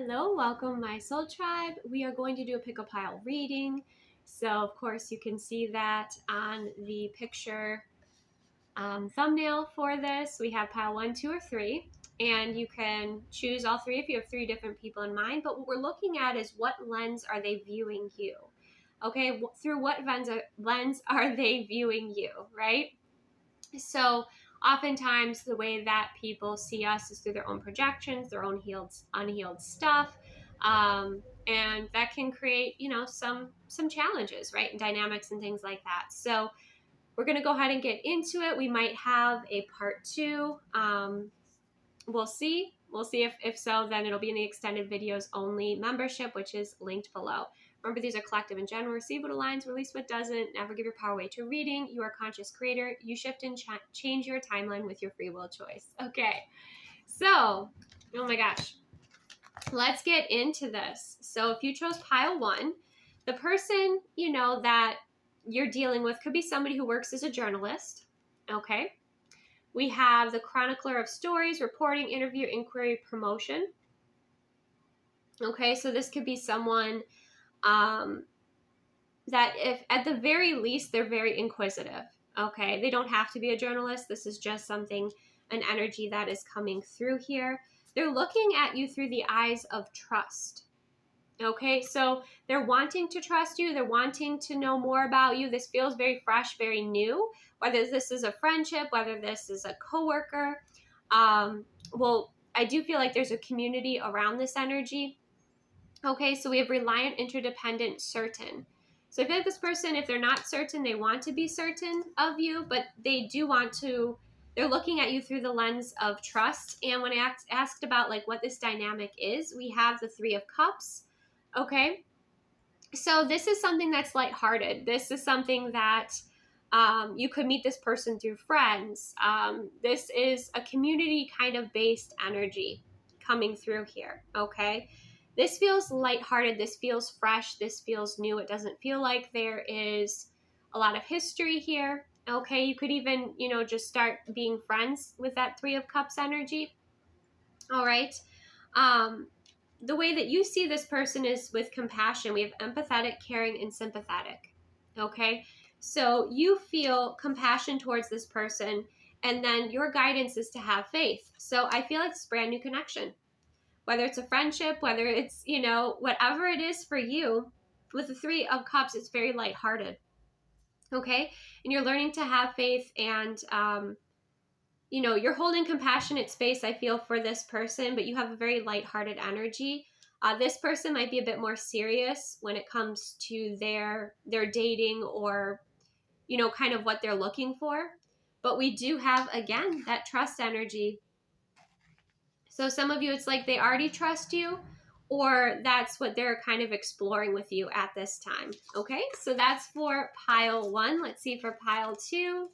Hello, welcome my soul tribe. We are going to do a pick a pile reading. So of course you can see that on the picture thumbnail for this. We have pile 1, 2, or 3, and you can choose all three if you have 3 different people in mind. But what we're looking at is what lens are they viewing you? Okay, through what lens are they viewing you, right? So oftentimes the way that people see us is through their own projections, their own unhealed stuff. And that can create, some challenges, right? And dynamics and things like that. So we're going to go ahead and get into it. We might have a part 2. We'll see. We'll see if so, then it'll be in the extended videos only membership, which is linked below. Remember, these are collective in general. Receive what aligns, release what doesn't. Never give your power away to reading. You are a conscious creator. You shift and change your timeline with your free will choice. Okay, so, oh my gosh. Let's get into this. So if you chose pile 1, the person, that you're dealing with could be somebody who works as a journalist. Okay. We have the chronicler of stories, reporting, interview, inquiry, promotion. Okay, so this could be someone that if at the very least, they're very inquisitive. Okay, they don't have to be a journalist. This is just an energy that is coming through here. They're looking at you through the eyes of trust. Okay, so they're wanting to trust you. They're wanting to know more about you. This feels very fresh, very new, whether this is a friendship, whether this is a coworker. Well, I do feel like there's a community around this energy. Okay, so we have reliant, interdependent, certain. So I feel like this person, if they're not certain, they want to be certain of you, but they do want to, they're looking at you through the lens of trust. And when I asked about like what this dynamic is, we have the 3 of Cups. Okay, so this is something that's lighthearted. This is something that you could meet this person through friends. This is a community kind of based energy coming through here. Okay, this feels lighthearted. This feels fresh. This feels new. It doesn't feel like there is a lot of history here. Okay, you could even, just start being friends with that 3 of Cups energy. All right. The way that you see this person is with compassion. We have empathetic, caring, and sympathetic. Okay, so you feel compassion towards this person, and then your guidance is to have faith. So I feel like it's a brand new connection, whether it's a friendship, whether it's, whatever it is for you. With the 3 of Cups, it's very lighthearted. Okay, and you're learning to have faith, and you're holding compassionate space, I feel, for this person, but you have a very lighthearted energy. This person might be a bit more serious when it comes to their dating or, kind of what they're looking for. But we do have, again, that trust energy. So some of you, it's like they already trust you, or that's what they're kind of exploring with you at this time. Okay, so that's for pile 1. Let's see for pile 2.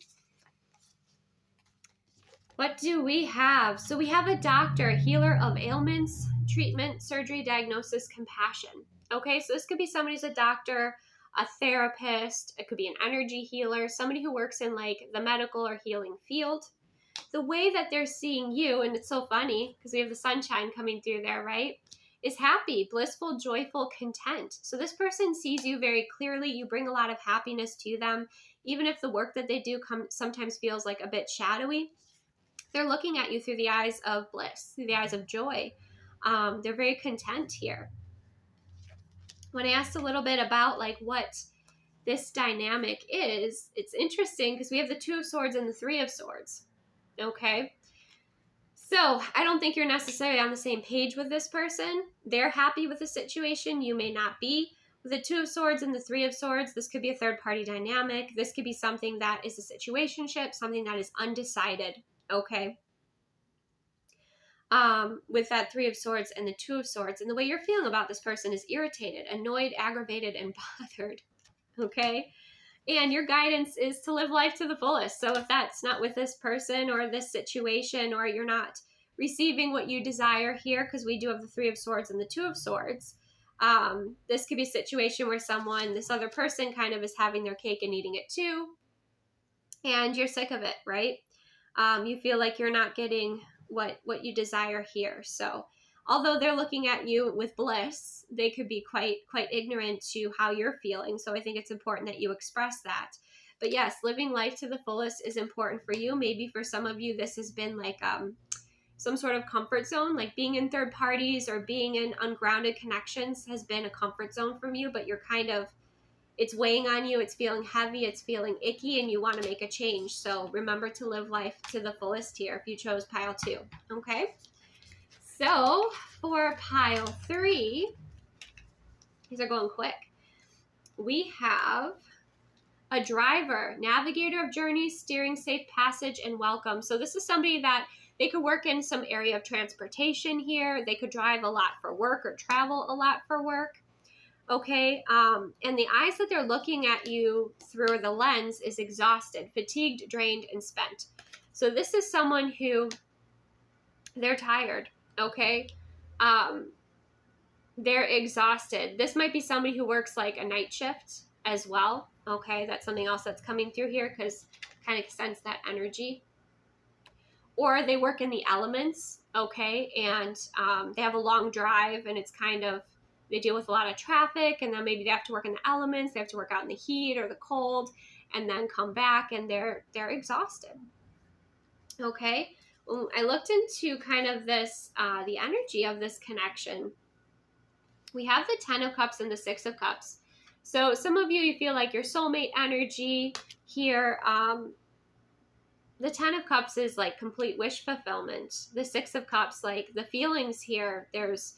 What do we have? So we have a doctor, a healer of ailments, treatment, surgery, diagnosis, compassion. Okay, so this could be somebody who's a doctor, a therapist, it could be an energy healer, somebody who works in like the medical or healing field. The way that they're seeing you, and it's so funny because we have the sunshine coming through there, right? Is happy, blissful, joyful, content. So this person sees you very clearly. You bring a lot of happiness to them, even if the work that they do sometimes feels like a bit shadowy. They're looking at you through the eyes of bliss, through the eyes of joy. They're very content here. When I asked a little bit about like what this dynamic is, it's interesting because we have the 2 of Swords and the 3 of Swords. Okay. So I don't think you're necessarily on the same page with this person. They're happy with the situation. You may not be. With the 2 of Swords and the 3 of Swords, this could be a third party dynamic. This could be something that is a situationship, something that is undecided. Okay. With that 3 of Swords and the 2 of Swords. And the way you're feeling about this person is irritated, annoyed, aggravated, and bothered. Okay. And your guidance is to live life to the fullest. So if that's not with this person or this situation, or you're not receiving what you desire here, because we do have the 3 of Swords and the 2 of Swords, this could be a situation where this other person kind of is having their cake and eating it too. And you're sick of it, right? You feel like you're not getting what you desire here. So although they're looking at you with bliss, they could be quite ignorant to how you're feeling. So I think it's important that you express that. But yes, living life to the fullest is important for you. Maybe for some of you, this has been like some sort of comfort zone, like being in third parties or being in ungrounded connections has been a comfort zone from you, but you're kind of, it's weighing on you, it's feeling heavy, it's feeling icky, and you want to make a change. So remember to live life to the fullest here if you chose pile 2, okay? So for pile 3, these are going quick. We have a driver, navigator of journeys, steering safe passage, and welcome. So this is somebody that they could work in some area of transportation here. They could drive a lot for work or travel a lot for work. Okay, and the eyes that they're looking at you through the lens is exhausted, fatigued, drained, and spent. So this is someone who, they're tired, okay? They're exhausted. This might be somebody who works like a night shift as well, okay? That's something else that's coming through here because kind of sense that energy. Or they work in the elements, okay? And they have a long drive and it's kind of, they deal with a lot of traffic, and then maybe they have to work in the elements, they have to work out in the heat or the cold, and then come back and they're exhausted. Okay, I looked into kind of this, the energy of this connection. We have the 10 of Cups and the 6 of Cups. So some of you feel like your soulmate energy here. The 10 of Cups is like complete wish fulfillment. The 6 of Cups, like the feelings here, there's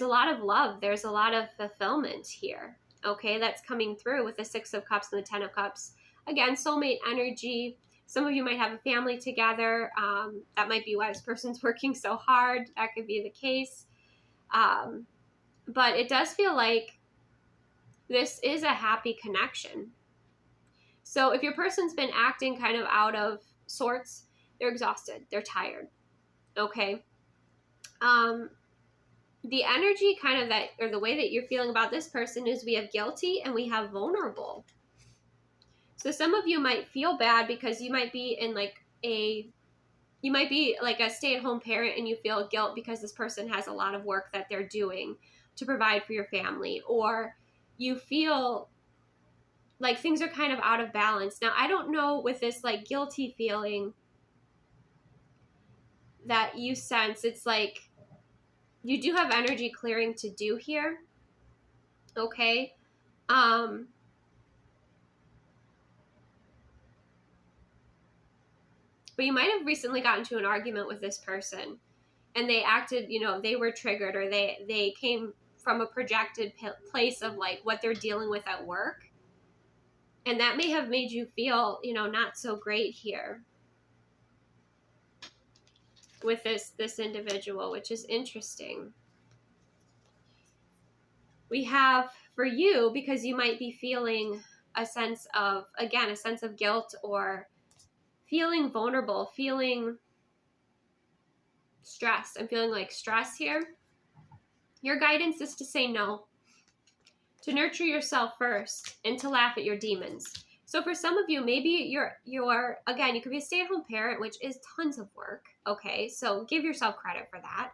a lot of love. There's a lot of fulfillment here. Okay, that's coming through with the 6 of Cups and the 10 of Cups. Again, soulmate energy. Some of you might have a family together. That might be why this person's working so hard. That could be the case. But it does feel like this is a happy connection. So if your person's been acting kind of out of sorts, they're exhausted, they're tired. Okay. The energy kind of that, or the way that you're feeling about this person is we have guilty and we have vulnerable. So some of you might feel bad because you might be in like you might be like a stay-at-home parent and you feel guilt because this person has a lot of work that they're doing to provide for your family, or you feel like things are kind of out of balance. Now, I don't know with this like guilty feeling that you sense, it's like you do have energy clearing to do here. Okay. But you might have recently gotten into an argument with this person and they acted, they were triggered, or they came from a projected place of like what they're dealing with at work. And that may have made you feel, not so great here with this individual, which is interesting. We have for you, because you might be feeling a sense of guilt, or feeling vulnerable, feeling stressed. I'm feeling like stress here. Your guidance is to say no, to nurture yourself first, and to laugh at your demons. So for some of you, maybe you're again, you could be a stay-at-home parent, which is tons of work. Okay, so give yourself credit for that.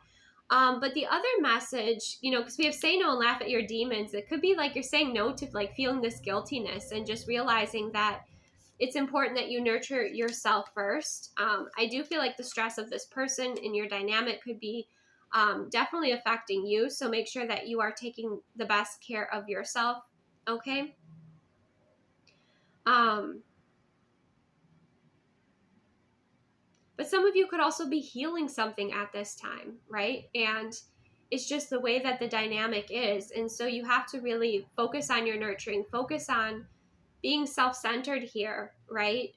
But the other message, because we have say no and laugh at your demons, it could be like you're saying no to like feeling this guiltiness and just realizing that it's important that you nurture yourself first. I do feel like the stress of this person in your dynamic could be definitely affecting you. So make sure that you are taking the best care of yourself. Okay. But some of you could also be healing something at this time, right? And it's just the way that the dynamic is. And so you have to really focus on your nurturing, focus on being self-centered here, right?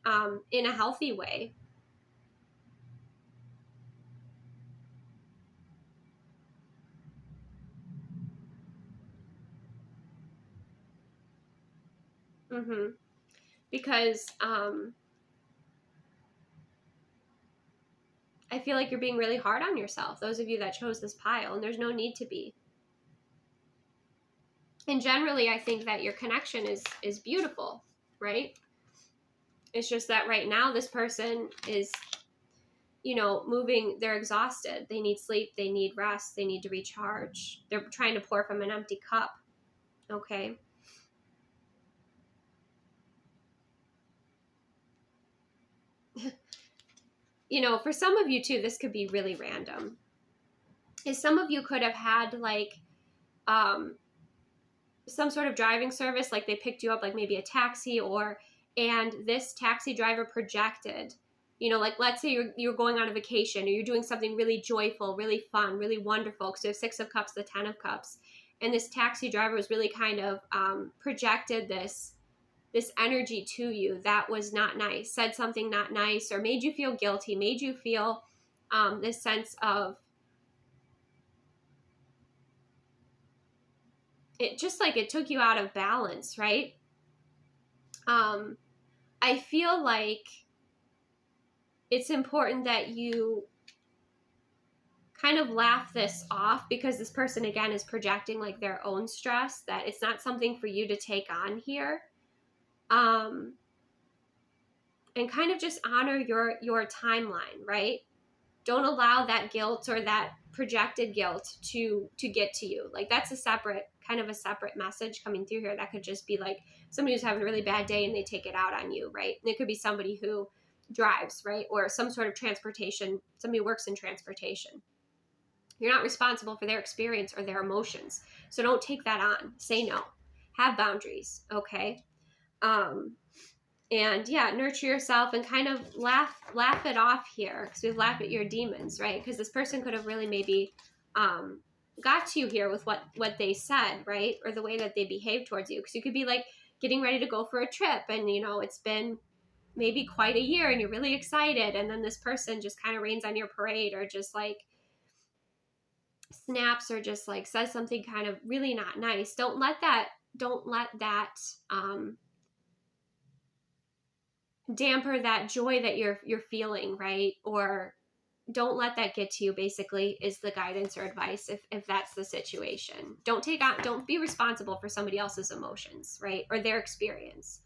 In a healthy way. Because I feel like you're being really hard on yourself, those of you that chose this pile, and there's no need to be. And generally, I think that your connection is beautiful, right? It's just that right now this person is moving, they're exhausted. They need sleep, they need rest, they need to recharge. They're trying to pour from an empty cup. Okay. For some of you too, this could be really random. Some of you could have had like some sort of driving service, like they picked you up, like maybe a taxi, and this taxi driver projected, like let's say you're going on a vacation, or you're doing something really joyful, really fun, really wonderful, because you have 6 of cups, the 10 of cups, and this taxi driver was really kind of projected this energy to you that was not nice, said something not nice, or made you feel guilty, made you feel this sense of, it just like it took you out of balance, right? I feel like it's important that you kind of laugh this off, because this person, again, is projecting like their own stress, that it's not something for you to take on here. And kind of just honor your timeline, right? Don't allow that guilt or that projected guilt to get to you. Like that's a separate message coming through here. That could just be like somebody who's having a really bad day and they take it out on you, right? And it could be somebody who drives, right? Or some sort of transportation, somebody who works in transportation. You're not responsible for their experience or their emotions. So don't take that on. Say no. Have boundaries, okay? And yeah, nurture yourself and kind of laugh it off here, because we laugh at your demons, right? Because this person could have really maybe got to you here with what they said, right? Or the way that they behaved towards you. Because you could be like getting ready to go for a trip, and it's been maybe quite a year and you're really excited, and then this person just kind of rains on your parade, or just like snaps, or just like says something kind of really not nice. Don't let that damper that joy that you're feeling, right? Or don't let that get to you, basically, is the guidance or advice if that's the situation. Don't be responsible for somebody else's emotions, right? Or their experience.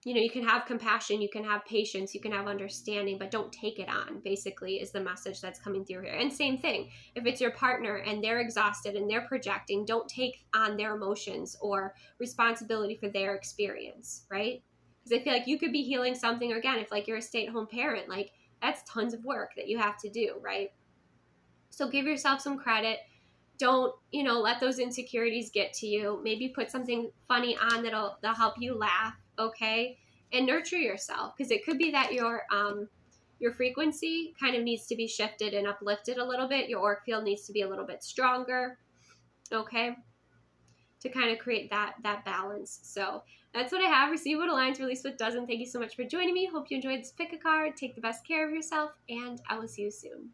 You can have compassion, you can have patience, you can have understanding, but don't take it on, basically, is the message that's coming through here. And same thing, if it's your partner and they're exhausted and they're projecting, don't take on their emotions or responsibility for their experience, right? Because I feel like you could be healing something, or again, if like you're a stay-at-home parent, like that's tons of work that you have to do, right? So give yourself some credit. Don't, let those insecurities get to you. Maybe put something funny on that'll help you laugh, okay? And nurture yourself, because it could be that your frequency kind of needs to be shifted and uplifted a little bit. Your auric field needs to be a little bit stronger, okay? To kind of create that balance. So that's what I have. Receive what aligns, release what doesn't. Thank you so much for joining me. Hope you enjoyed this pick a card. Take the best care of yourself, and I will see you soon.